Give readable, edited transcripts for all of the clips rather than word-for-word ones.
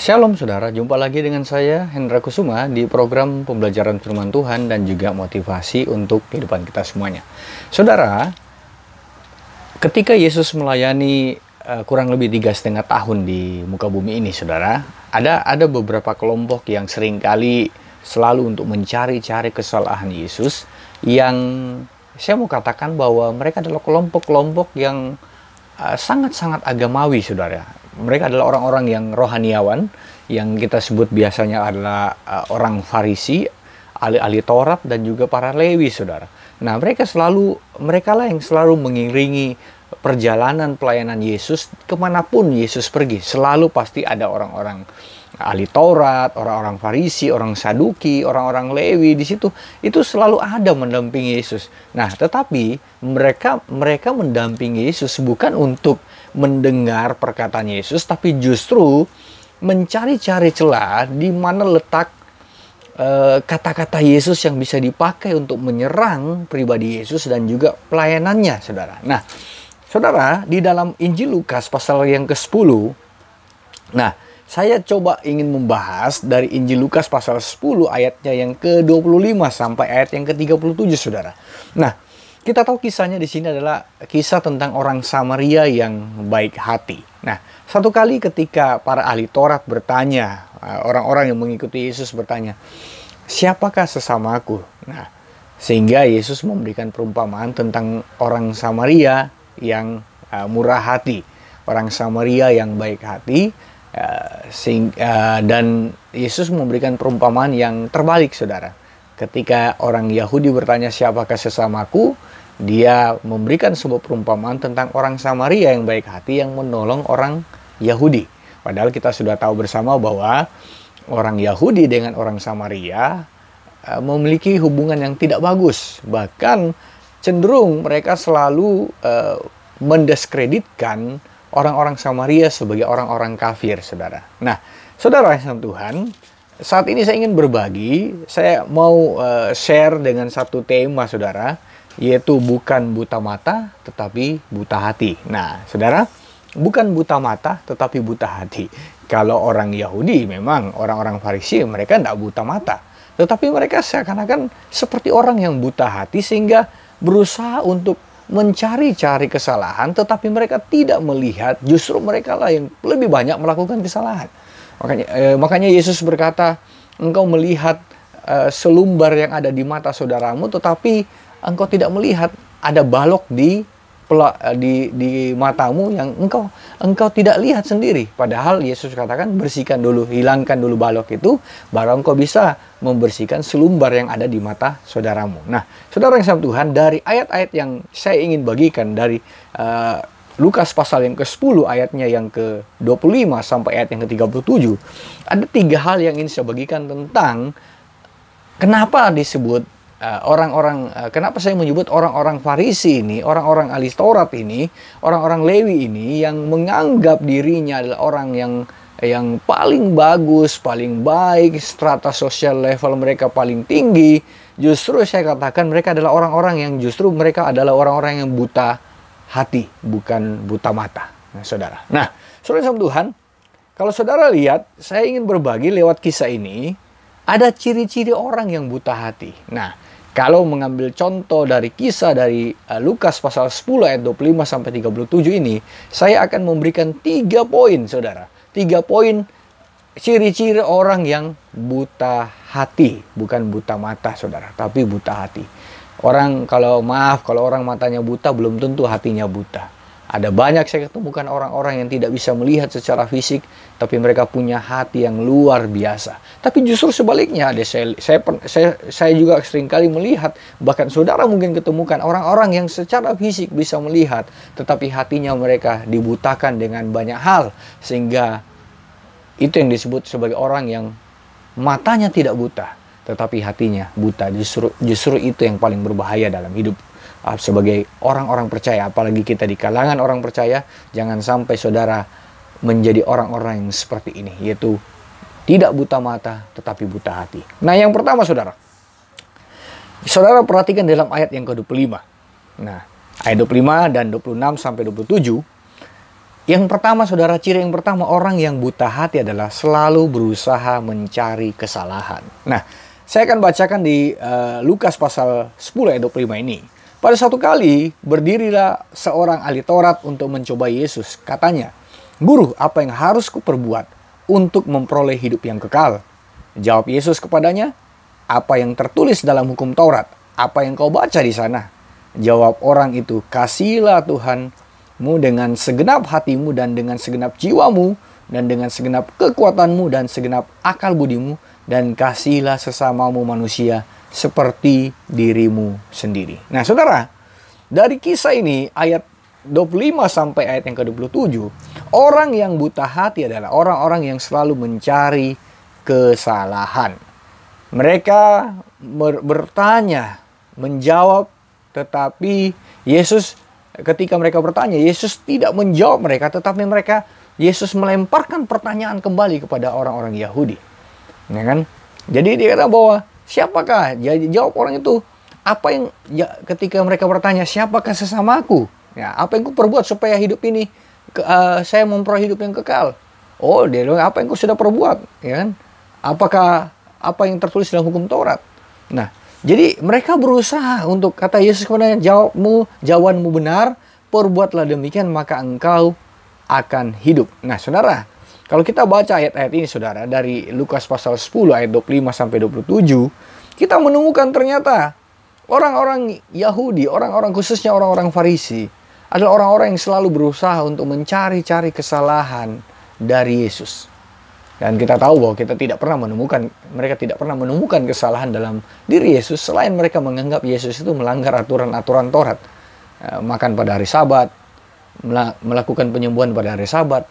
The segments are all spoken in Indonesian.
Shalom saudara, jumpa lagi dengan saya Hendra Kusuma di program pembelajaran firman Tuhan dan juga motivasi untuk kehidupan kita semuanya. Saudara, ketika Yesus melayani kurang lebih 3,5 tahun di muka bumi ini, saudara, ada beberapa kelompok yang seringkali selalu untuk mencari-cari kesalahan Yesus, yang saya mau katakan bahwa mereka adalah kelompok-kelompok yang sangat-sangat agamawi, saudara. Mereka adalah orang-orang yang rohaniawan, yang kita sebut biasanya adalah orang Farisi, ahli-ahli Taurat, dan juga para Lewi, saudara. Nah, mereka lah yang selalu mengiringi perjalanan pelayanan Yesus kemanapun Yesus pergi. Selalu pasti ada orang-orang ahli Taurat, orang-orang Farisi, orang Saduki, orang-orang Lewi di situ. Itu selalu ada mendampingi Yesus. Nah, tetapi mereka mendampingi Yesus bukan untuk mendengar perkataan Yesus, tapi justru mencari-cari celah di mana letak kata-kata Yesus yang bisa dipakai untuk menyerang pribadi Yesus dan juga pelayanannya, saudara. Nah, saudara, di dalam Injil Lukas pasal yang ke-10, nah, saya coba ingin membahas dari Injil Lukas pasal 10 ayatnya yang ke-25 sampai ayat yang ke-37, saudara. Nah, kita tahu kisahnya di sini adalah kisah tentang orang Samaria yang baik hati. Nah, satu kali ketika para ahli Taurat bertanya, orang-orang yang mengikuti Yesus bertanya, "Siapakah sesamaku?" Nah, sehingga Yesus memberikan perumpamaan tentang orang Samaria yang murah hati, orang Samaria yang baik hati, dan Yesus memberikan perumpamaan yang terbalik, saudara. Ketika orang Yahudi bertanya, "Siapakah sesamaku?" Dia memberikan sebuah perumpamaan tentang orang Samaria yang baik hati yang menolong orang Yahudi. Padahal kita sudah tahu bersama bahwa orang Yahudi dengan orang Samaria memiliki hubungan yang tidak bagus. Bahkan cenderung mereka selalu mendiskreditkan orang-orang Samaria sebagai orang-orang kafir, saudara. Nah, saudara yang Tuhan, saat ini saya ingin berbagi, saya mau share dengan satu tema, saudara, yaitu bukan buta mata, tetapi buta hati. Nah, saudara, bukan buta mata, tetapi buta hati. Kalau orang Yahudi, memang orang-orang Farisi, mereka tidak buta mata. Tetapi mereka seakan-akan seperti orang yang buta hati, sehingga berusaha untuk mencari-cari kesalahan, tetapi mereka tidak melihat, justru mereka lah yang lebih banyak melakukan kesalahan. Makanya Yesus berkata, "Engkau melihat selumbar yang ada di mata saudaramu, tetapi engkau tidak melihat ada balok di matamu yang engkau tidak lihat sendiri." Padahal Yesus katakan, bersihkan dulu, hilangkan dulu balok itu, baru engkau bisa membersihkan selumbar yang ada di mata saudaramu. Nah, saudara yang sama Tuhan, dari ayat-ayat yang saya ingin bagikan dari Lukas pasal yang ke-10 ayatnya yang ke-25 sampai ayat yang ke-37, ada 3 hal yang ingin saya bagikan tentang kenapa disebut kenapa saya menyebut orang-orang Farisi ini, orang-orang ahli Taurat ini, orang-orang Lewi ini yang menganggap dirinya adalah orang yang paling bagus, paling baik, strata sosial level mereka paling tinggi. Justru saya katakan mereka adalah orang-orang yang justru mereka adalah orang-orang yang buta hati, bukan buta mata. Nah, saudara. Nah, saudara sama Tuhan, kalau saudara lihat, saya ingin berbagi lewat kisah ini, ada ciri-ciri orang yang buta hati. Nah, kalau mengambil contoh dari kisah dari Lukas pasal 10 ayat 25 sampai 37 ini, saya akan memberikan 3 poin, saudara. 3 poin ciri-ciri orang yang buta hati, bukan buta mata, saudara, tapi buta hati. Kalau orang matanya buta, belum tentu hatinya buta. Ada banyak saya ketemukan orang-orang yang tidak bisa melihat secara fisik, tapi mereka punya hati yang luar biasa. Tapi justru sebaliknya, saya juga seringkali melihat, bahkan saudara mungkin ketemukan orang-orang yang secara fisik bisa melihat, tetapi hatinya mereka dibutakan dengan banyak hal, sehingga itu yang disebut sebagai orang yang matanya tidak buta, tetapi hatinya buta. Justru itu yang paling berbahaya dalam hidup sebagai orang-orang percaya, apalagi kita di kalangan orang percaya. Jangan sampai saudara menjadi orang-orang yang seperti ini, yaitu tidak buta mata tetapi buta hati. Nah, yang pertama, saudara perhatikan dalam ayat yang ke-25. Nah, ayat 25 dan 26 sampai 27 Yang pertama, saudara, ciri yang pertama, orang yang buta hati adalah selalu berusaha mencari kesalahan. Nah, saya akan bacakan di Lukas pasal 10 ayat 25 ini. Pada suatu kali, berdirilah seorang ahli Taurat untuk mencoba Yesus. Katanya, "Guru, apa yang harus kuperbuat untuk memperoleh hidup yang kekal?" Jawab Yesus kepadanya, "Apa yang tertulis dalam hukum Taurat? Apa yang kau baca di sana?" Jawab orang itu, "Kasihilah Tuhanmu dengan segenap hatimu dan dengan segenap jiwamu dan dengan segenap kekuatanmu dan segenap akal budimu, dan kasihilah sesamamu manusia seperti dirimu sendiri." Nah, saudara, dari kisah ini ayat 25 sampai ayat yang ke-27, orang yang buta hati adalah orang-orang yang selalu mencari kesalahan. Mereka bertanya, menjawab, tetapi Yesus, ketika mereka bertanya, Yesus tidak menjawab mereka, tetapi Yesus melemparkan pertanyaan kembali kepada orang-orang Yahudi. Ya kan? Jadi dia kata bahwa siapakah? Jawab orang itu, apa yang ketika mereka bertanya, siapakah sesamaku? Ya, apa yang kuperbuat supaya hidup ini saya memperoleh hidup yang kekal? Oh, dia bilang, apa yang kau sudah perbuat? Ya kan? Apakah apa yang tertulis dalam hukum Taurat? Nah, jadi mereka berusaha untuk, kata Yesus kepadanya, jawabanmu benar, perbuatlah demikian maka engkau akan hidup. Nah, saudara, kalau kita baca ayat-ayat ini, saudara, dari Lukas pasal 10 ayat 25 sampai 27, kita menemukan ternyata orang-orang Yahudi, orang-orang khususnya orang-orang Farisi, adalah orang-orang yang selalu berusaha untuk mencari-cari kesalahan dari Yesus. Dan kita tahu bahwa mereka tidak pernah menemukan kesalahan dalam diri Yesus selain mereka menganggap Yesus itu melanggar aturan-aturan Taurat. Makan pada hari Sabat, melakukan penyembuhan pada hari Sabat,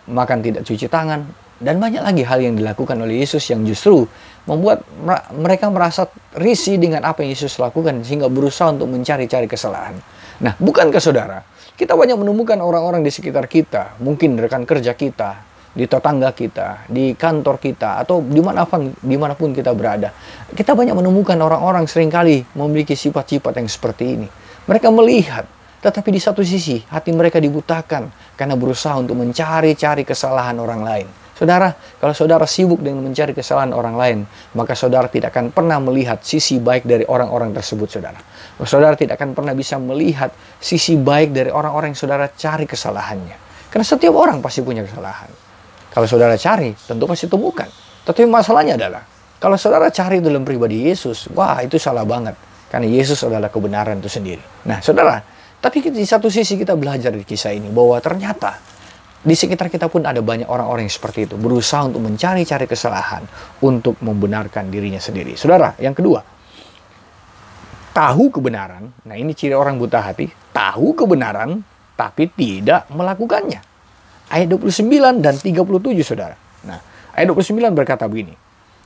makan tidak cuci tangan, dan banyak lagi hal yang dilakukan oleh Yesus yang justru membuat mereka merasa risih dengan apa yang Yesus lakukan, sehingga berusaha untuk mencari-cari kesalahan. Nah, bukankah saudara, kita banyak menemukan orang-orang di sekitar kita, mungkin rekan kerja kita, di tetangga kita, di kantor kita, atau dimanapun kita berada. Kita banyak menemukan orang-orang seringkali memiliki sifat-sifat yang seperti ini. Mereka melihat, tetapi di satu sisi hati mereka dibutakan karena berusaha untuk mencari-cari kesalahan orang lain. Saudara, kalau saudara sibuk dengan mencari kesalahan orang lain, maka saudara tidak akan pernah melihat sisi baik dari orang-orang tersebut, saudara. Saudara tidak akan pernah bisa melihat sisi baik dari orang-orang yang saudara cari kesalahannya. Karena setiap orang pasti punya kesalahan. Kalau saudara cari, tentu pasti temukan. Tetapi masalahnya adalah, kalau saudara cari dalam pribadi Yesus, wah, itu salah banget. Karena Yesus adalah kebenaran itu sendiri. Nah, saudara, tapi di satu sisi kita belajar di kisah ini, bahwa ternyata di sekitar kita pun ada banyak orang-orang yang seperti itu, berusaha untuk mencari-cari kesalahan untuk membenarkan dirinya sendiri. Saudara, yang kedua, tahu kebenaran. Nah, ini ciri orang buta hati. Tahu kebenaran, tapi tidak melakukannya. Ayat 29 dan 37, saudara. Nah, ayat 29 berkata begini.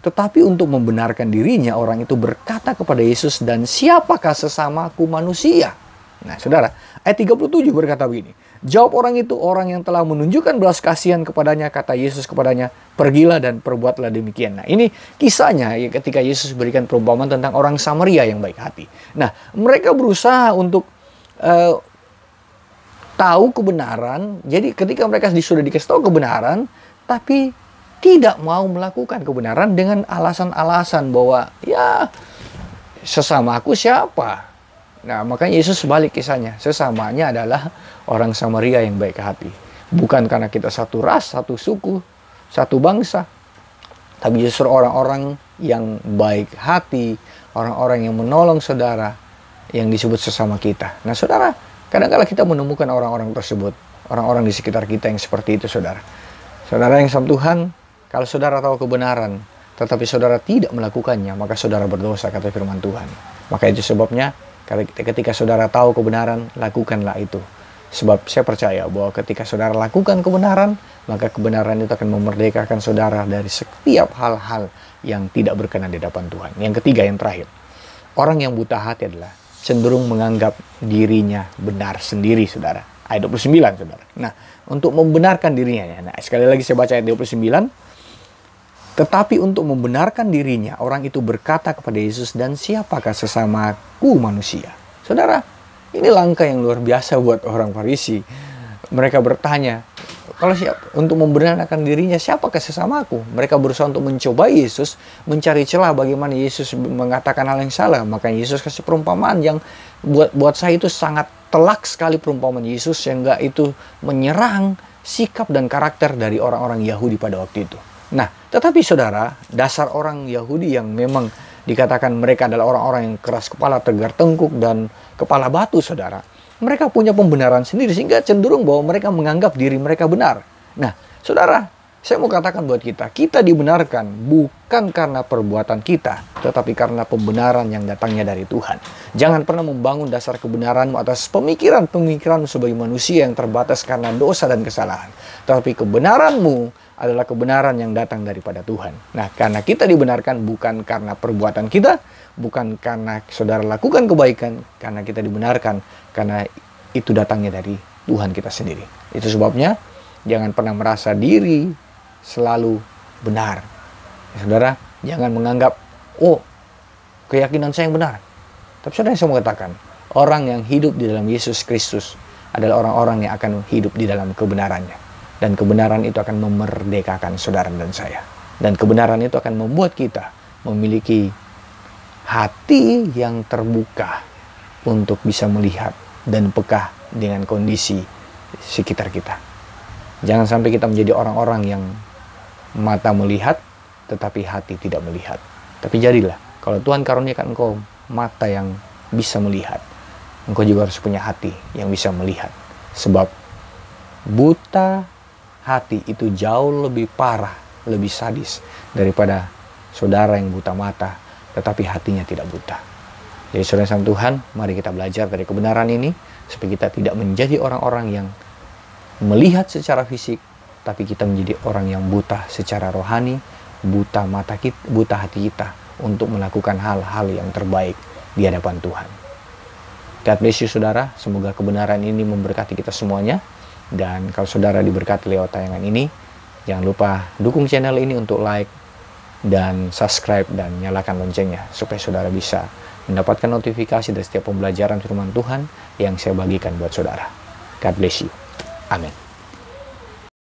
Tetapi untuk membenarkan dirinya, orang itu berkata kepada Yesus, "Dan siapakah sesamaku manusia?" Nah, saudara, ayat 37 berkata begini. Jawab orang itu, orang yang telah menunjukkan belas kasihan kepadanya, kata Yesus kepadanya, "Pergilah dan perbuatlah demikian." Nah, ini kisahnya ya, ketika Yesus berikan perumpamaan tentang orang Samaria yang baik hati. Nah, mereka berusaha untuk tahu kebenaran. Jadi ketika mereka sudah dikasih tahu kebenaran, tapi tidak mau melakukan kebenaran dengan alasan-alasan bahwa ya sesamaku siapa. Nah, makanya Yesus balik kisahnya. Sesamanya adalah orang Samaria yang baik hati. Bukan karena kita satu ras, satu suku, satu bangsa, tapi justru orang-orang yang baik hati, orang-orang yang menolong saudara, yang disebut sesama kita. Nah, saudara, kadang-kadang kita menemukan orang-orang tersebut, orang-orang di sekitar kita yang seperti itu, saudara. Saudara yang sama Tuhan, kalau saudara tahu kebenaran, tetapi saudara tidak melakukannya, maka saudara berdosa, kata firman Tuhan. Maka itu sebabnya, ketika saudara tahu kebenaran, lakukanlah itu. Sebab saya percaya bahwa ketika saudara lakukan kebenaran, maka kebenaran itu akan memerdekakan saudara dari setiap hal-hal yang tidak berkenan di hadapan Tuhan. Yang ketiga, yang terakhir. Orang yang buta hati adalah cenderung menganggap dirinya benar sendiri, saudara. Ayat 29, saudara. Nah, untuk membenarkan dirinya. Nah, sekali lagi saya baca ayat 29. Tetapi untuk membenarkan dirinya, orang itu berkata kepada Yesus, "Dan siapakah sesamaku manusia?" Saudara, ini langkah yang luar biasa buat orang Farisi. Mereka bertanya, untuk membenarkan dirinya, siapakah sesamaku? Mereka berusaha untuk mencobai Yesus, mencari celah bagaimana Yesus mengatakan hal yang salah. Maka Yesus kasih perumpamaan yang buat saya itu sangat telak sekali, perumpamaan Yesus, sehingga itu menyerang sikap dan karakter dari orang-orang Yahudi pada waktu itu. Nah, tetapi saudara, dasar orang Yahudi yang memang dikatakan mereka adalah orang-orang yang keras kepala, tegar tengkuk, dan kepala batu, saudara. Mereka punya pembenaran sendiri, sehingga cenderung bahwa mereka menganggap diri mereka benar. Nah, saudara, saya mau katakan buat kita dibenarkan bukan karena perbuatan kita, tetapi karena pembenaran yang datangnya dari Tuhan. Jangan pernah membangun dasar kebenaranmu atas pemikiran-pemikiranmu sebagai manusia yang terbatas karena dosa dan kesalahan. Tetapi kebenaranmu adalah kebenaran yang datang daripada Tuhan. Nah, karena kita dibenarkan bukan karena perbuatan kita, bukan karena saudara lakukan kebaikan, karena kita dibenarkan karena itu datangnya dari Tuhan kita sendiri. Itu sebabnya jangan pernah merasa diri selalu benar. Ya, saudara, jangan menganggap, oh, keyakinan saya yang benar. Tapi saudara, saya mau katakan, orang yang hidup di dalam Yesus Kristus adalah orang-orang yang akan hidup di dalam kebenarannya. Dan kebenaran itu akan memerdekakan saudara dan saya. Dan kebenaran itu akan membuat kita memiliki hati yang terbuka untuk bisa melihat dan peka dengan kondisi sekitar kita. Jangan sampai kita menjadi orang-orang yang mata melihat tetapi hati tidak melihat. Tapi jadilah, kalau Tuhan karuniakan engkau mata yang bisa melihat, engkau juga harus punya hati yang bisa melihat. Sebab buta hati itu jauh lebih parah, lebih sadis daripada saudara yang buta mata tetapi hatinya tidak buta. Jadi saudara sama Tuhan, mari kita belajar dari kebenaran ini supaya kita tidak menjadi orang-orang yang melihat secara fisik, tapi kita menjadi orang yang buta secara rohani, buta mata kita, buta hati kita untuk melakukan hal-hal yang terbaik di hadapan Tuhan. God bless you saudara, semoga kebenaran ini memberkati kita semuanya. Dan kalau saudara diberkati lewat tayangan ini, jangan lupa dukung channel ini untuk like dan subscribe dan nyalakan loncengnya supaya saudara bisa mendapatkan notifikasi dari setiap pembelajaran firman Tuhan yang saya bagikan buat saudara. God bless you. Amin.